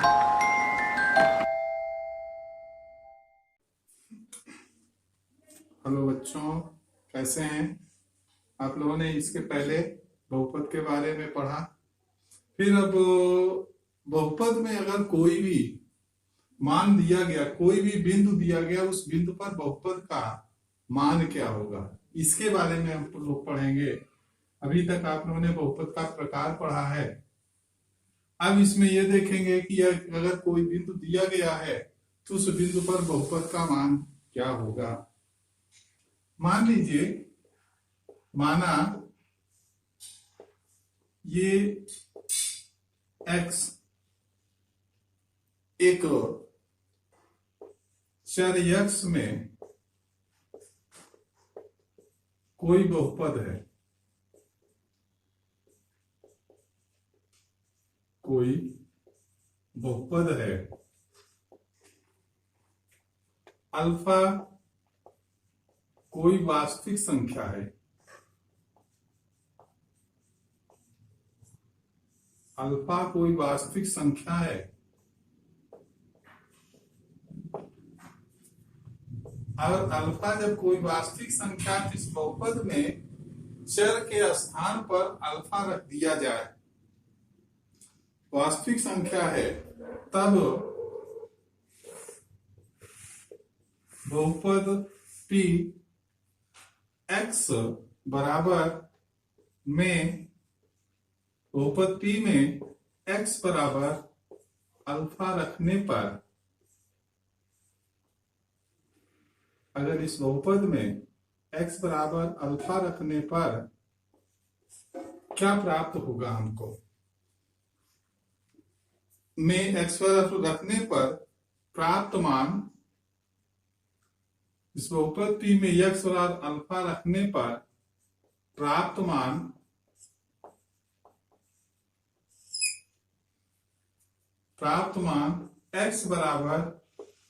Hello बच्चों, कैसे हैं आप लोगों ने? इसके पहले बहुपद के बारे में पढ़ा। फिर अब बहुपद में अगर कोई भी मान दिया गया, कोई भी बिंदु दिया गया, उस बिंदु पर बहुपद का मान क्या होगा, इसके बारे में हम लोग पढ़ेंगे। अभी तक आप लोगों ने बहुपद का प्रकार पढ़ा है। अब इसमें यह देखेंगे कि अगर कोई बिंदु दिया गया है तो उस बिंदु पर बहुपद का मान क्या होगा। मान लीजिए, माना ये x एक चर x में कोई बहुपद है, कोई बहुपद है। अल्फा कोई वास्तविक संख्या है, अल्फा कोई वास्तविक संख्या है। और अल्फा जब कोई वास्तविक संख्या इस बहुपद में चर के स्थान पर अल्फा रख दिया जाए, वास्तविक संख्या है, तब बहुपद p x बराबर में, बहुपद p में x बराबर अल्फा रखने पर, अगर इस बहुपद में x बराबर अल्फा रखने पर क्या प्राप्त होगा हमको? में x बराबर रखने पर प्राप्त मान, इस बहुपद p में x बराबर अल्फा रखने पर प्राप्त मान x बराबर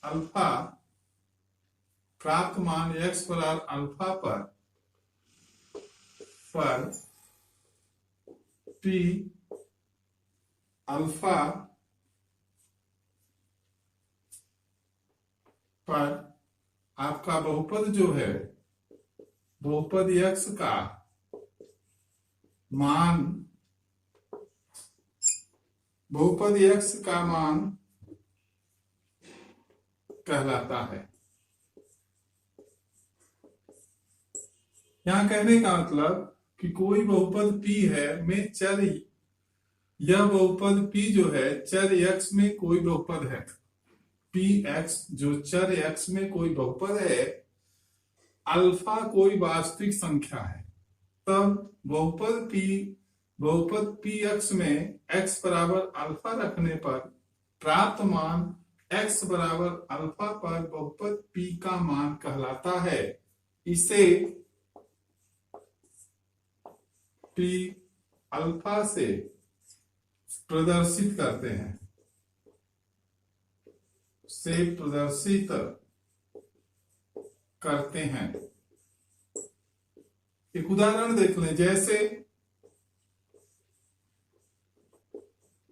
अल्फा, प्राप्त मान x बराबर अल्फा पर p अल्फा पर आपका बहुपद जो है, बहुपद x का मान, बहुपद x का मान कहलाता है। यहां कहने का मतलब कि कोई बहुपद p है में चर, यह बहुपद p जो है चर x में कोई बहुपद है, px जो चर x में कोई बहुपद है, अल्फा कोई वास्तविक संख्या है, तब बहुपद px में x बराबर अल्फा रखने पर प्राप्त मान x बराबर अल्फा पर बहुपद p का मान कहलाता है। इसे p अल्फा से प्रदर्शित करते हैं, से प्रदर्शित करते हैं। एक उदाहरण देख लें, जैसे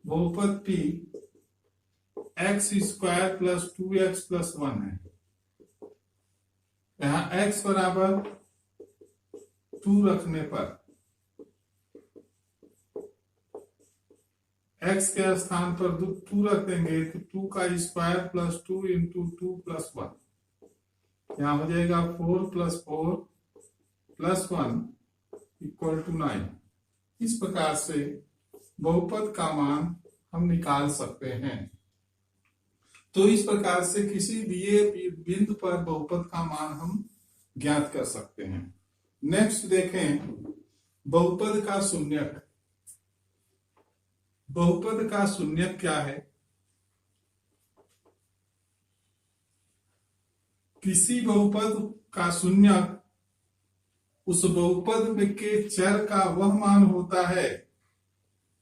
बहुपद p x square plus 2x plus 1 है। यहां x बराबर 2 रखने पर x के स्थान पर 2 रख देंगे तो 2 का स्क्वायर प्लस 2 इंटू 2 प्लस 1, यहां हो जाएगा 4 प्लस 4 प्लस 1 इक्वल टू 9। इस प्रकार से बहुपद का मान हम निकाल सकते हैं। तो इस प्रकार से किसी दिए बिंदु पर बहुपद का मान हम ज्ञात कर सकते हैं। नेक्स्ट देखें, बहुपद का शून्यक। बहुपद का शून्यक क्या है? किसी बहुपद का शून्यक उस बहुपद में के चर का वह मान होता है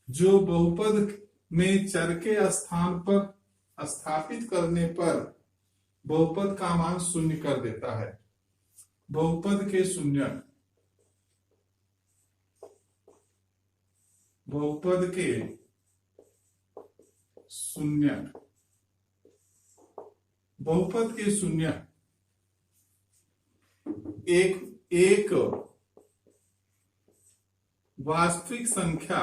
जो बहुपद में चर के स्थान पर स्थापित करने पर बहुपद का मान शून्य कर देता है। बहुपद के शून्यक, बहुपद के शून्य, बहुपद के शून्य एक वास्तविक संख्या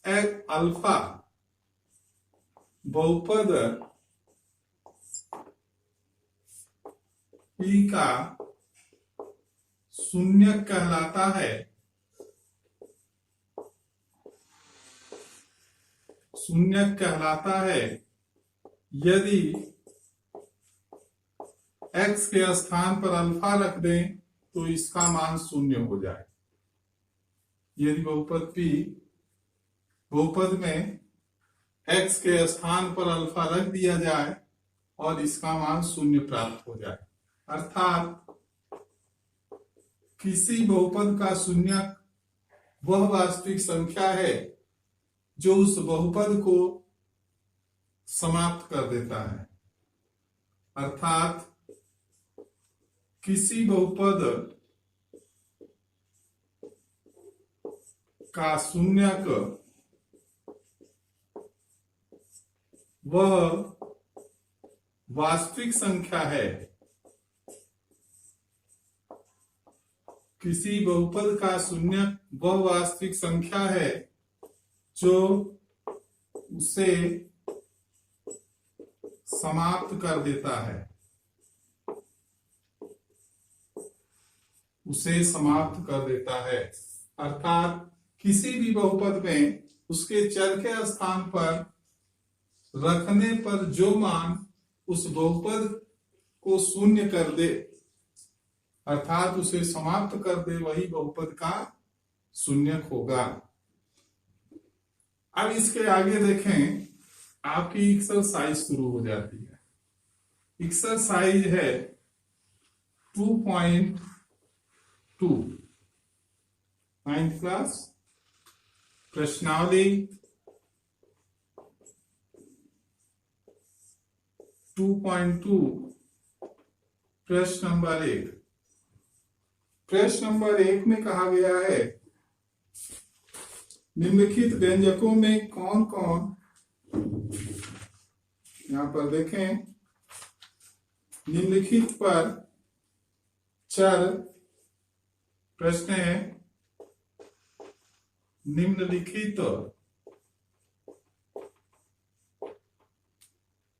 एक अल्फा बहुपद p का शून्य कहलाता है। शून्य कहलाता है यदि x के स्थान पर अल्फा रख दें तो इसका मान शून्य हो जाए। यदि बहुपद में x के स्थान पर अल्फा रख दिया जाए और इसका मान शून्य प्राप्त हो जाए, अर्थात किसी बहुपद का शून्य वह वास्तविक संख्या है जो उस बहुपद को समाप्त कर देता है। अर्थात किसी बहुपद का शून्यक वह वास्तविक संख्या है। किसी बहुपद का शून्यक वह वास्तविक संख्या है जो उसे समाप्त कर देता है। उसे समाप्त कर देता है अर्थात किसी भी बहुपद में उसके चर के स्थान पर रखने पर जो मान उस बहुपद को शून्य कर दे अर्थात उसे समाप्त कर दे वही बहुपद का शून्यक होगा। अब इसके आगे देखें, आपकी एक्सरसाइज शुरू हो जाती है। एक्सरसाइज है 2.2 9th क्लास प्रश्नावली 2.2 प्रश्न नंबर 1। प्रश्न नंबर 1 में कहा गया है निम्नलिखित व्यंजकों में कौन कौन, यहां पर देखें, निम्नलिखित पर चर, प्रश्न है निम्नलिखित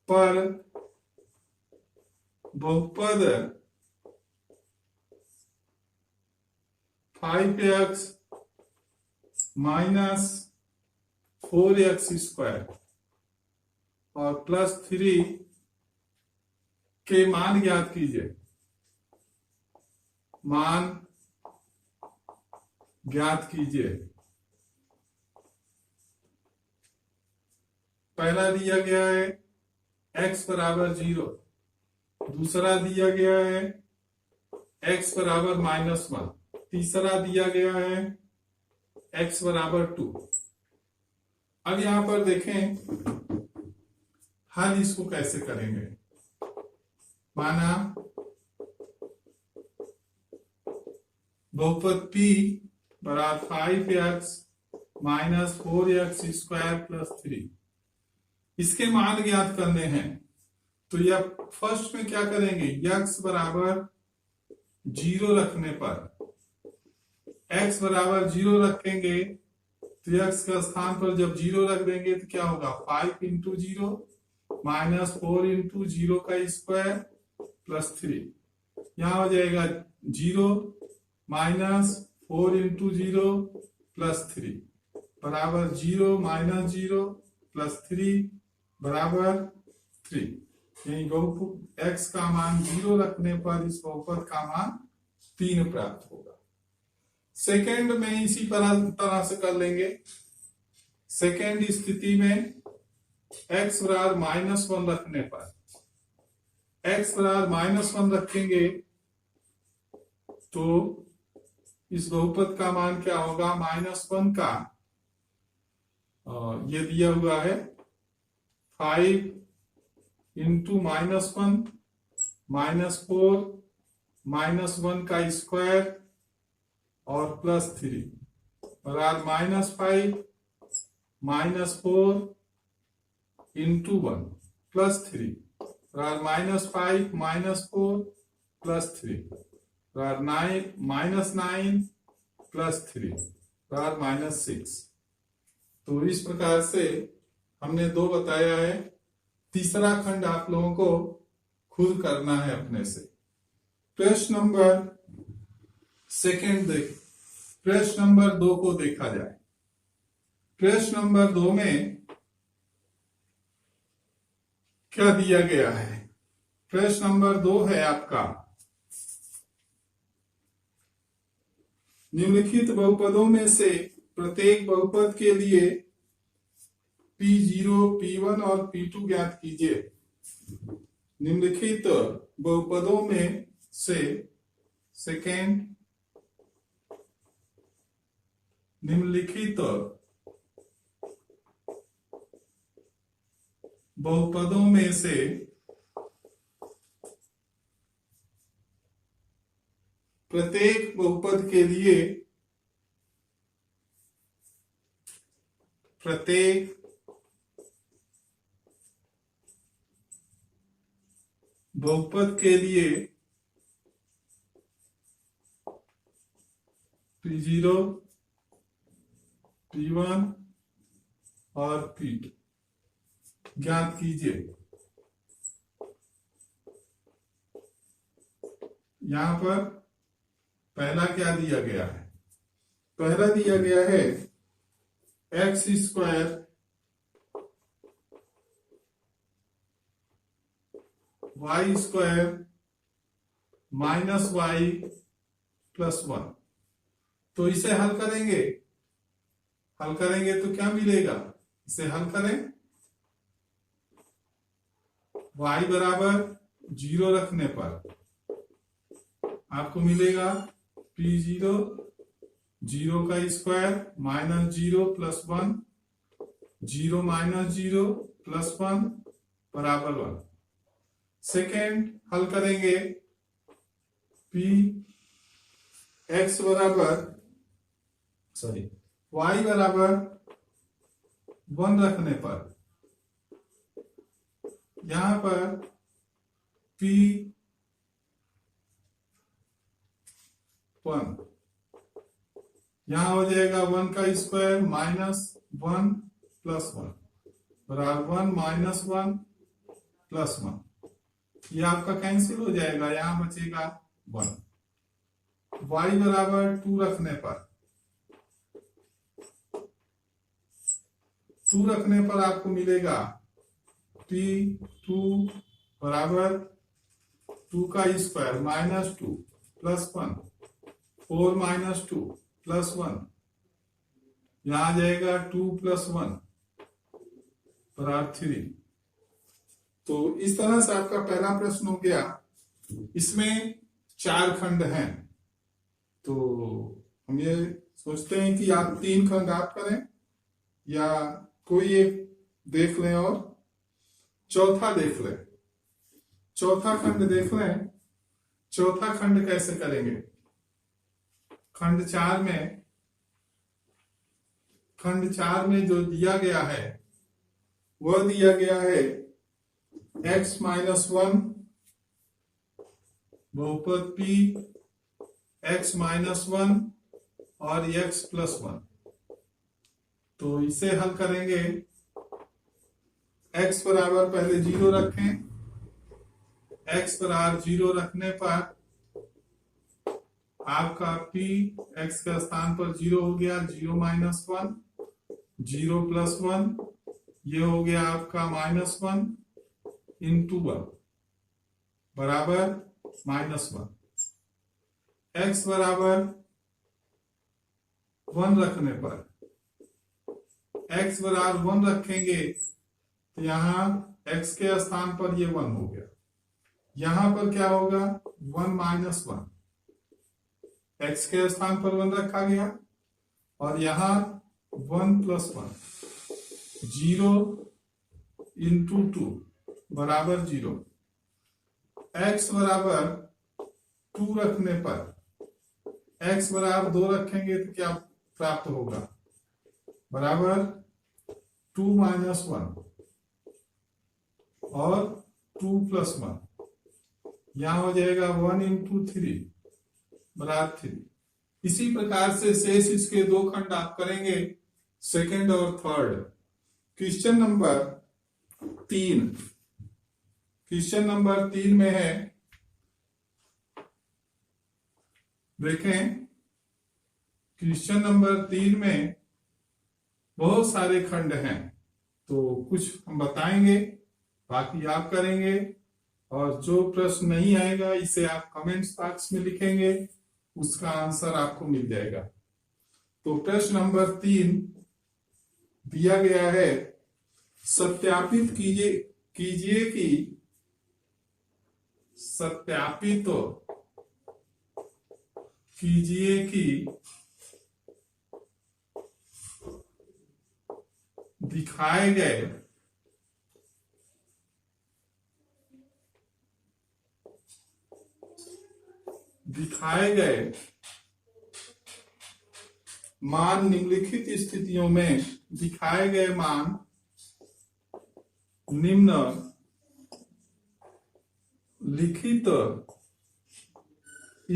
पर बहुपद 5x माइनस 4x² और +3 के मान ज्ञात कीजिए। मान ज्ञात कीजिए। पहला दिया गया है x बराबर 0, दूसरा दिया गया है x बराबर -1, तीसरा दिया गया है x बराबर 2। अब यहां पर देखें हल इसको कैसे करेंगे। माना बहुपद p बराबर 5x माइनस 4x² +3, इसके मान ज्ञात करने हैं। तो यह फर्स्ट में क्या करेंगे, x बराबर 0 रखने पर, x बराबर 0 रखेंगे तो x का स्थान पर जब 0 रख देंगे तो क्या होगा, 5 × 0 माइनस 4 × 0 का स्क्वायर +3, यहां हो जाएगा 0 माइनस 4 × 0 +3 बराबर 0 माइनस 0 +3 बराबर 3। यानी बहुपद x का मान 0 रखने पर इस बहुपद का मान 3 प्राप्त होगा। सेकेंड में इसी तरह से कर लेंगे। सेकेंड स्थिति में x बराबर -1 रखने पर, x बराबर -1 रखेंगे तो इस बहुपद का मान क्या होगा, -1 का ये दिया हुआ है 5 × -1 -4 -1 का स्क्वायर और +3 बराबर -5 -4 इंटू 1 +3 बराबर -5 -4 +3 बराबर 9 +3 बराबर -6। तो इस प्रकार से हमने 2 बताया है। तीसरा खंड आप लोगों को खुद करना है अपने से। प्रश्न नंबर 2 को देखा जाए। प्रश्न नंबर 2 में क्या दिया गया है? प्रश्न नंबर 2 है आपका, निम्नलिखित बहुपदों में से प्रत्येक बहुपद के लिए P0, P1 और P2 ज्ञात कीजिए। निम्नलिखित बहुपदों में से सेकेंड, निम्नलिखित बहुपदों में से प्रत्येक बहुपद के लिए प्रत्येक बहुपद के लिए P0, P1 और P2 ज्ञात कीजिए। यहां पर पहला क्या दिया गया है? पहला दिया गया है x² y² -y +1। तो इसे हल करेंगे तो क्या मिलेगा? इसे हल करें, y बराबर 0 रखने पर आपको मिलेगा P0 0 का स्क्वायर -0 +1 0 -0 +1 बराबर 1। सेकेंड हल करेंगे, x बराबर y बराबर 1 रखने पर यहां पर P1 यहां हो जाएगा 1 का स्क्वायर -1 +1 बराबर 1 -1 +1। ये आपका कैंसिल हो जाएगा, यहां बचेगा 1। y बराबर 2 रखने पर 2 रखने पर आपको मिलेगा P2 बराबर 2 का स्क्वायर -2 +1 4 -2 +1 यहां आ जाएगा 2 +1 बराबर 3। तो इस तरह से आपका पहला प्रश्न हो गया। इसमें 4 खंड हैं, तो हम ये सोचते हैं कि आप 3 खंड आप करें या कोई एक देख लें और चौथा देख लें। चौथा खंड देख लें। चौथा खंड कैसे करेंगे? खंड 4 में जो दिया गया है वह दिया गया है x -1 बहुपद P x -1 और x +1। तो इसे हल करेंगे। x बराबर पहले 0 रखें। x बराबर 0 रखने पर आपका P x का स्थान पर 0 हो गया, 0 -1 0 +1 ये हो गया आपका -1 इंटू 1 बराबर -1। x बराबर 1 रखने पर x बराबर 1 रखेंगे तो यहां x के स्थान पर ये 1 हो गया। यहां पर क्या होगा? 1 -1 x के स्थान पर 1 रखा गया और यहां 1 +1 0 इंटू 2 बराबर 0। x बराबर 2 रखने पर x बराबर 2 रखेंगे तो क्या प्राप्त होगा, बराबर 2 माइनस 1 और 2 प्लस 1, यहां हो जाएगा 1 इंटू 3 बराबर 3। इसी प्रकार से शेष इसके दो खंड आप करेंगे, सेकंड और third. Question number 3, question number 3 में है, देखें क्वेश्चन नंबर 3 में बहुत सारे खंड हैं, तो कुछ हम बताएंगे, बाकी आप करेंगे, और जो प्रश्न नहीं आएगा इसे आप कमेंट्स बॉक्स में लिखेंगे, उसका आंसर आपको मिल जाएगा। तो प्रश्न नंबर 3 दिया गया है, सत्यापित कीजिए कि सत्यापित कीजिए कि दिखाए गए मान निम्नलिखित स्थितियों में, दिखाए गए मान निम्नलिखित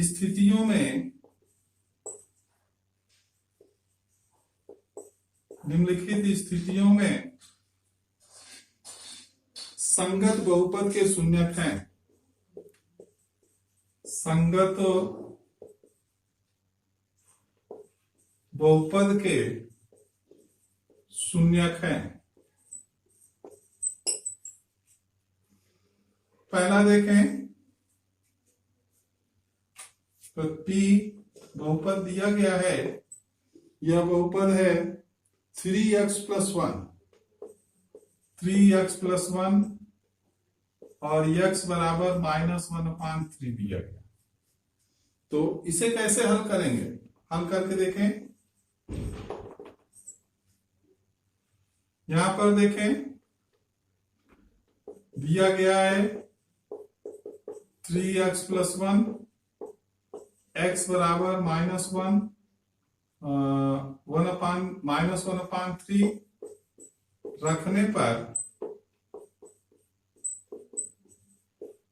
स्थितियों में संगत बहुपद के शून्यक हैं, संगत बहुपद के शून्यक हैं। पहला देखें तो P बहुपद दिया गया है, यह बहुपद है 3x प्लस 1, 3x प्लस 1 और x बराबर -1/3 दिया गया। तो इसे कैसे हल करेंगे, हल करके देखें। यहां पर देखें दिया गया है 3x प्लस 1, x बराबर -1, -1/3 रखने पर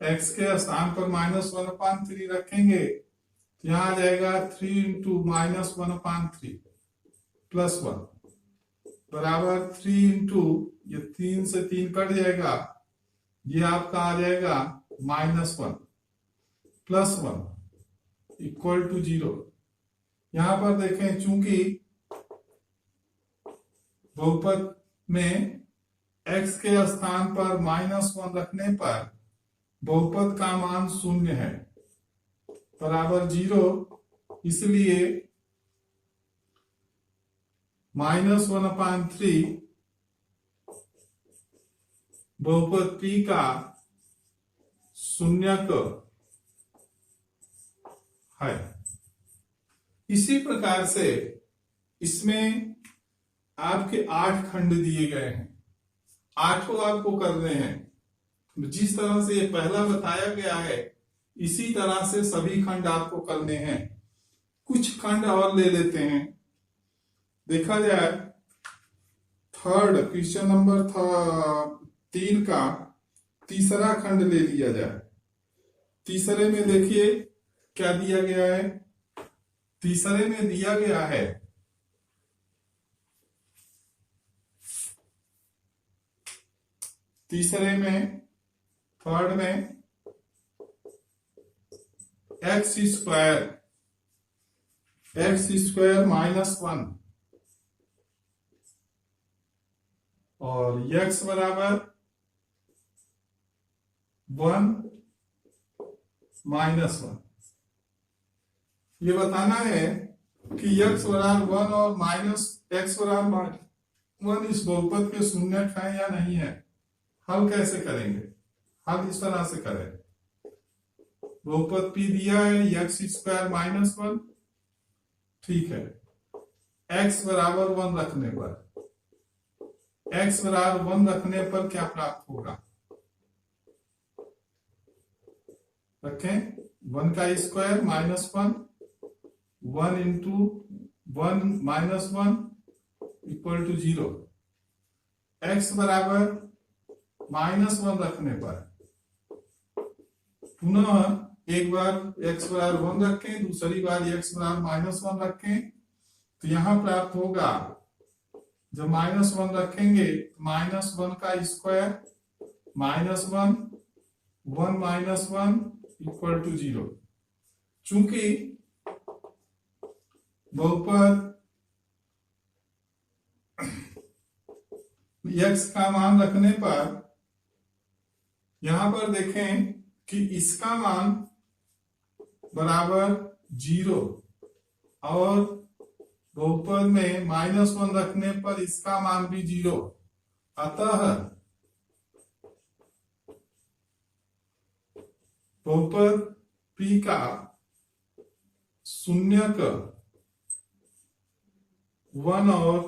x के स्थान पर -1/3 रखेंगे तो यहां आ जाएगा 3 इंटू -1/3 प्लस 1 बराबर 3 इंटू, ये 3 से 3 कट जाएगा, ये आपका आ जाएगा -1 प्लस 1 इक्वल टू 0। यहां पर देखें चूंकि बहुपद में x के स्थान पर -1 रखने पर बहुपद का मान 0 है, बराबर 0, इसलिए -1/3 बहुपद P का शून्यक है। इसी प्रकार से इसमें आपके 8 खंड दिए गए हैं, 8 आपको करने हैं। जिस तरह से ये पहला बताया गया है इसी तरह से सभी खंड आपको करने हैं। कुछ खंड और ले लेते हैं, देखा जाए थर्ड क्वेश्चन नंबर 3 का तीसरा खंड ले लिया जाए। तीसरे में देखिए क्या दिया गया है, तीसरे में दिया गया है तीसरे में थर्ड में एक्स स्क्वायर -1 और x बराबर 1 -1। ये बताना है कि x बराबर 1 और x बराबर 1 इस बहुपद के शून्यक है या नहीं है। हल कैसे करेंगे, हल इस तरह से करें, बहुपद P दिया है x स्क्वायर -1, ठीक है, x बराबर 1 रखने पर, x बराबर 1 रखने पर क्या प्राप्त होगा, रखें 1 का square -1, 1 into 1 minus 1 equal to 0। x बराबर -1 रखने पर पुनः एक बार x बराबर 1 रखें, दूसरी बार x बराबर -1 रखें, तो यहां प्राप्त होगा, जब -1 रखेंगे -1 का स्क्वायर -1 1 माइनस 1 इक्वल टू 0। चूंकि बहुपद x का मान रखने पर यहां पर देखें कि इसका मान बराबर 0 और बहुपद में -1 रखने पर इसका मान भी 0। अतः बहुपद P का शून्यक 1 और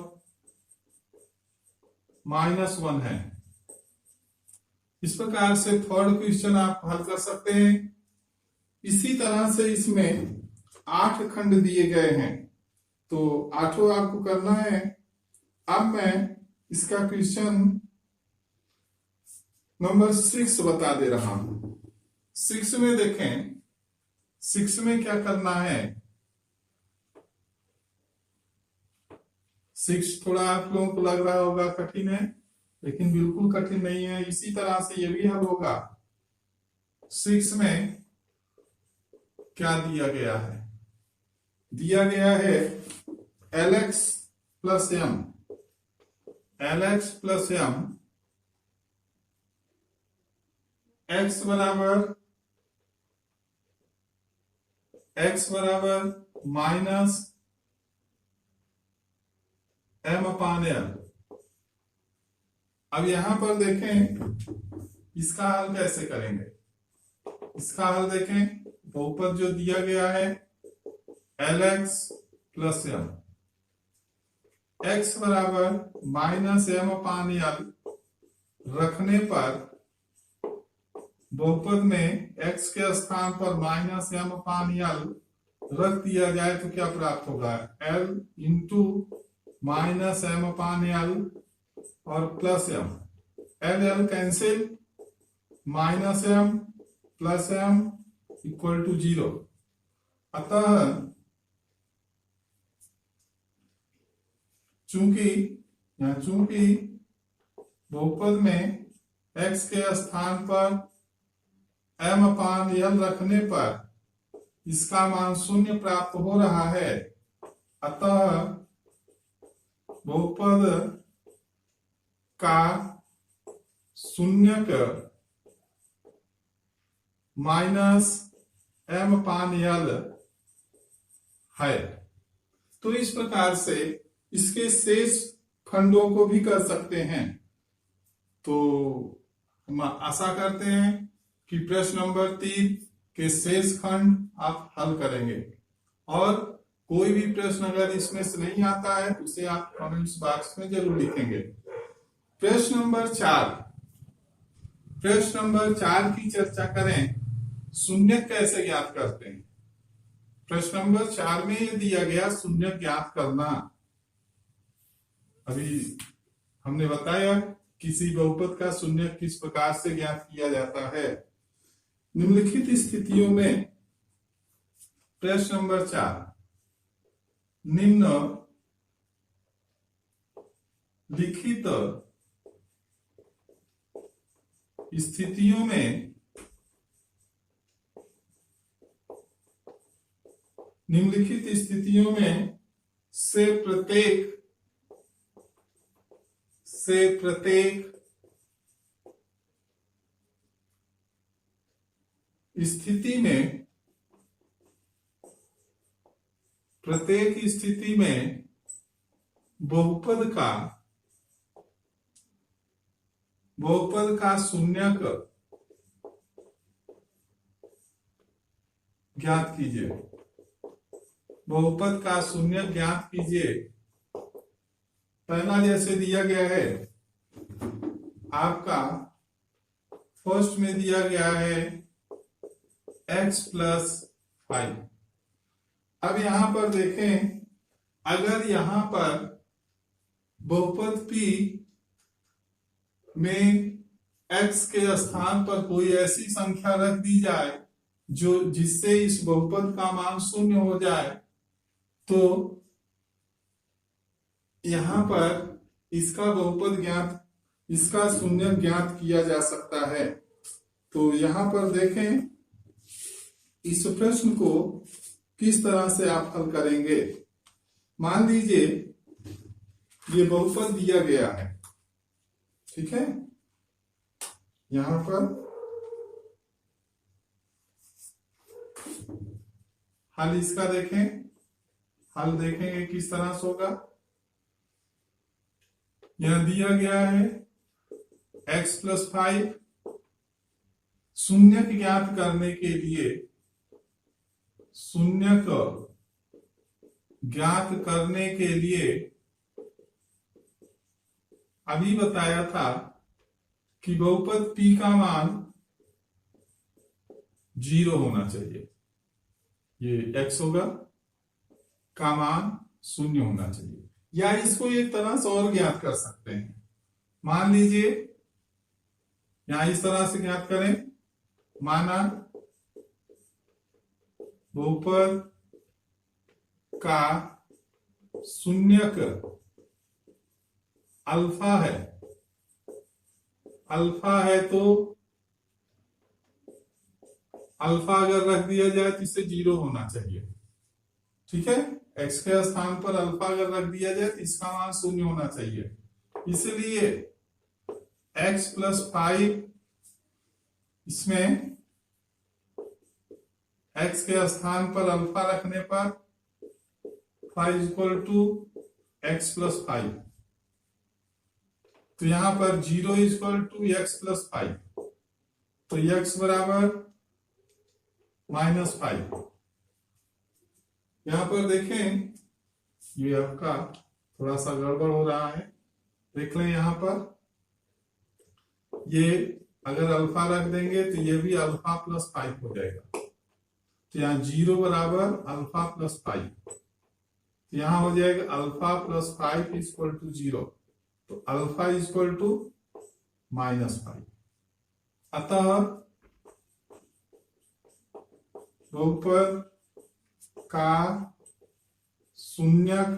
-1 है। इस प्रकार से थर्ड क्वेश्चन आप हल कर सकते हैं। इसी तरह से इसमें 8 खंड दिए गए हैं, तो 8 आपको करना है। अब मैं इसका क्वेश्चन नंबर 6 बता दे रहा हूं। 6 में देखें, 6 में क्या करना है। 6 थोड़ा आप लोगों को लग रहा होगा कठिन है, लेकिन बिल्कुल कठिन नहीं है। इसी तरह से ये भी हल होगा। 6 में क्या दिया गया है? दिया गया है LX plus M, LX plus M x बराबर माइनस m/l। अब यहां पर देखें इसका हल कैसे करेंगे। इसका हल देखें, बहुपद जो दिया गया है LX प्लस M, x बराबर -m/l रखने पर बहुपद में x के स्थान पर -m/l रख दिया जाए तो क्या प्राप्त होगा? l इंटू -m/l और plus m, l cancel, -m plus m equal to 0। अतः चूंकि बहुपद में x के स्थान पर m/l रखने पर इसका मान 0 प्राप्त हो रहा है, अतः बहुपद का शून्यक -m/l है। तो इस प्रकार से इसके शेष खंडों को भी कर सकते हैं। तो हम आशा करते हैं कि प्रश्न नंबर 3 के शेष खंड आप हल करेंगे, और कोई भी प्रश्न अगर इसमें से नहीं आता है तो उसे आप कमेंट्स बॉक्स में जरूर लिखेंगे। प्रश्न नंबर 4 की चर्चा करें। शून्य कैसे ज्ञात करते हैं? प्रश्न नंबर 4 में ये दिया गया शून्य ज्ञात करना। अभी हमने बताया किसी बहुपद का शून्य किस प्रकार से ज्ञात किया जाता है। निम्नलिखित स्थितियों में प्रश्न नंबर 4, निम्नलिखित स्थितियों में से प्रत्येक स्थिति में बहुपद का शून्यक ज्ञात कीजिए। बहुपद का शून्यक ज्ञात कीजिए। पहला जैसे दिया गया है आपका, फर्स्ट में दिया गया है x प्लस 5। अब यहां पर देखें, अगर यहां पर बहुपद P में x के स्थान पर कोई ऐसी संख्या रख दी जाए जो जिससे इस बहुपद का मान शून्य हो जाए, तो यहां पर इसका बहुपद ज्ञात, इसका शून्य ज्ञात किया जा सकता है। तो यहां पर देखें, इस प्रश्न को किस तरह से आप हल करेंगे। मान लीजिए ये बहुपद दिया गया है, ठीक है। यहां पर हल इसका देखें, हल देखेंगे किस तरह से होगा। यहां दिया गया है x+5। शून्य ज्ञात करने के लिए, शून्य को ज्ञात करने के लिए अभी बताया था कि बहुपद P का मान 0 होना चाहिए। ये x होगा का मान 0 होना चाहिए। या इसको एक तरह से और ज्ञात कर सकते हैं। मान लीजिए यहां इस तरह से ज्ञात करें, माना बहुपद का शून्यक अल्फा है, अल्फा है तो अल्फा अगर रख दिया जाए तो इसे 0 होना चाहिए, ठीक है। x के स्थान पर अल्फा अगर रख दिया जाए तो इसका मान 0 होना चाहिए। इसलिए x+5, इसमें x के स्थान पर अल्फा रखने पर 5 = x+5, तो यहां पर 0 = x+5, तो x बराबर -5। यहां पर देखें, ये आपका थोड़ा सा गड़बड़ हो रहा है, देख लें। यहां पर ये अगर अल्फा रख देंगे तो ये भी α+5 हो जाएगा। तो यहाँ 0 बराबर α+5, तो यहां हो जाएगा α+5 = 0, तो अल्फा = -5। अतः बहुपद का शून्यक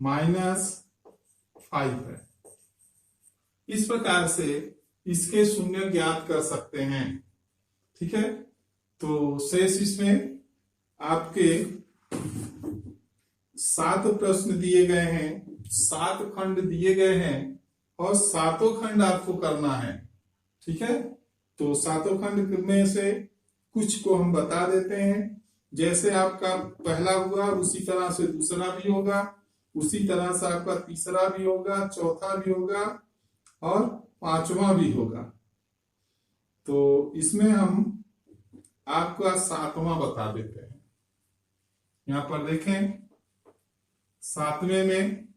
-5 है। इस प्रकार से इसके शून्य ज्ञात कर सकते हैं, ठीक है। तो शेष इसमें आपके 7 प्रश्न दिए गए हैं, 7 खंड दिए गए हैं और 7 खंड आपको करना है, ठीक है। तो 7 खंड में से कुछ को हम बता देते हैं। जैसे आपका पहला हुआ उसी तरह से दूसरा भी होगा, उसी तरह से आपका तीसरा भी होगा, चौथा भी होगा और 5वां भी होगा। तो इसमें हम आपका 7वां बता देते हैं। यहां पर देखें, 7वें में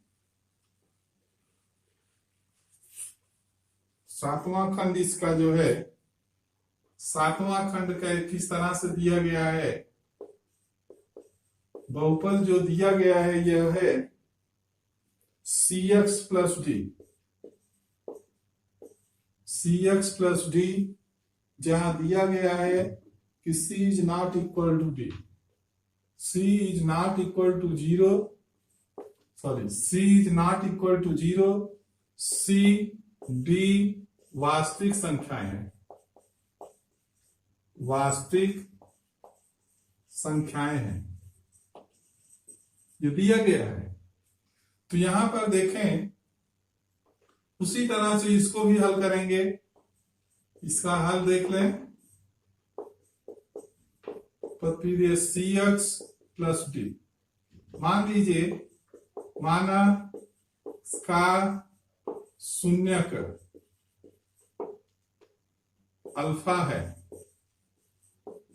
7वां खंड इसका जो है, 7वां खंड का किस तरह से दिया गया है। बहुपद जो दिया गया है यह है cx+d। cx+d जहां दिया गया है कि c is not equal to d, c is not equal to 0, c is not equal to 0, c d वास्तविक संख्याएं हैं, वास्तविक संख्याएं हैं, ये दिया गया है। तो यहां पर देखें, उसी तरह से इसको भी हल करेंगे। इसका हल देख लें, फिर cx+d मान लीजिए, माना इसका शून्यक अल्फा है,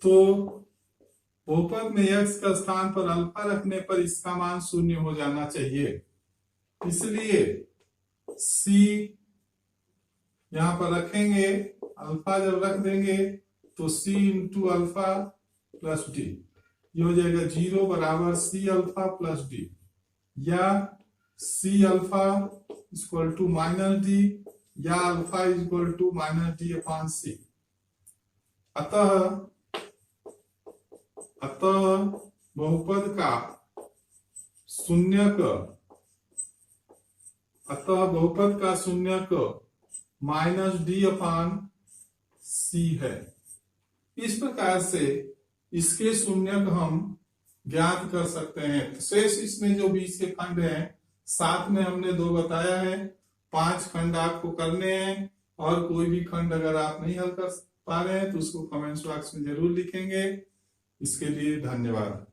तो बहुपद में x का स्थान पर अल्फा रखने पर इसका मान 0 हो जाना चाहिए। इसलिए c यहां पर रखेंगे, अल्फा जब रख देंगे तो c × α+d, ये हो जाएगा 0 बराबर सी अल्फा प्लस डी, या c alpha equal to minus d, या alpha equal to minus d upon c. अतः बहुपद का शून्यक माइनस डी अपॉन सी है। इस प्रकार से इसके शून्यक हम ज्ञात कर सकते हैं। शेष इसमें जो बीच के खंड हैं, 7 में हमने 2 बताया है, 5 खंड आपको करने हैं, और कोई भी खंड अगर आप नहीं हल कर पा रहे हैं तो उसको कमेंट्स बॉक्स में जरूर लिखेंगे। इसके लिए धन्यवाद।